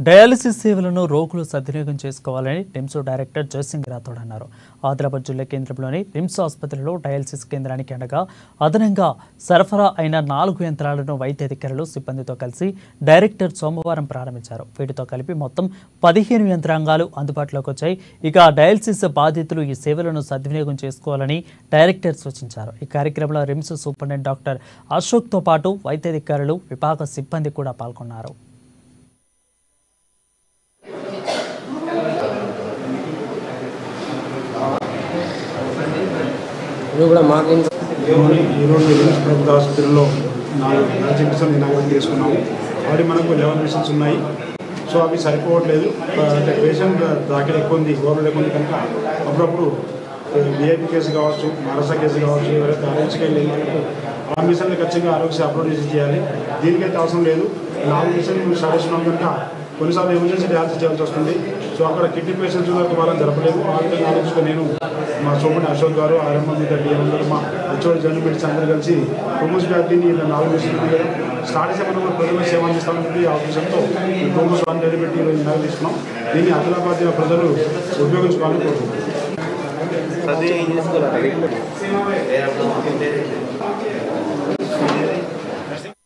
Dialysis సేవలను రోగులు సద్వినియోగం చేసుకోవాలని రిమ్స్ డైరెక్టర్ జయసింగ్ రాథోడ్ అన్నారు. ఆదిలాబాద్ జిల్లా కేంద్రంలోని రిమ్స్ ఆసుపత్రిలో డయాలసిస్ కేంద్రానికి అండగా అదనంగా సరఫరా అయిన 4 యంత్రాలను వైద్య అధికారులు సిబ్బందితో కలిసి డైరెక్టర్ సోమవారం ప్రారంభించారు. వీటితో కలిపి మొత్తం 15 యంత్రాంగాలు అందుబాటులోకి వచ్చాయి. ఇక డయాలసిస్ బాధితులు ఈ సేవలను సద్వినియోగం చేసుకోవాలని డైరెక్టర్ సూచించారు. ఈ కార్యక్రమంలో రిమ్స్ సూపరింటెండెంట్ డాక్టర్ అశోక్తో పాటు వైద్య అధికారులు, విభాగ సిబ్బంది కూడా పాల్గొన్నారు. ఈరోజు రిమ్స్ ప్రభుత్వ ఆసుపత్రిలో 4 మిషన్లు ఇనాగ్రేట్ చేసుకున్నాము. ఆల్రెడీ మనకు 11 మిషన్స్ ఉన్నాయి. సో అవి సరిపోవట్లేదు. అంటే పేషెంట్ దాఖలు ఎక్కువ ఉంది, ఓవర్లోడ్ ఎక్కువ ఉంది కనుక అప్పుడప్పుడు విఐపి కేసు కావచ్చు, మరసా కేసు కావచ్చు, ఎవరైతే ఆరోగ్యకి వెళ్ళి ఆ మిషన్లు ఖచ్చితంగా ఆరోగ్య అప్లోడ్ చేయాలి. దీనికైతే అవసరం లేదు. 4 మిషన్లు స్టార్ట్ చేస్తున్నాం కనుక కొన్నిసార్లు ఎమర్జెన్సీ డయాలసిస్ చేయాల్సి వస్తుంది. సో అక్కడ కిడ్నీ పేషెంట్స్ వాళ్ళని జరపలేదు. ఆ విధంగా ఆలోచించుకొని నేను మా సోమని అశోక్ గారు, ఆర్ఎంఓ డిఎం గారు, మా హెచ్ఓడి జనరల్ మెడిసిన్ అందరూ కలిసి టోమోస్ వ్యాధిని 4 మిషన్లు దిగడం స్టార్ట్ చేసే మనం ప్రజలకు సేవ అందిస్తామని ఆ ఉద్దేశంతో టోమోస్ వారిని నిలబెట్టి ఈరోజు నినాదం తీసుకున్నాం. దీన్ని ఆదిలాబాద్ ప్రజలు ఉపయోగించుకోవాలని కోరుకుంటున్నాం.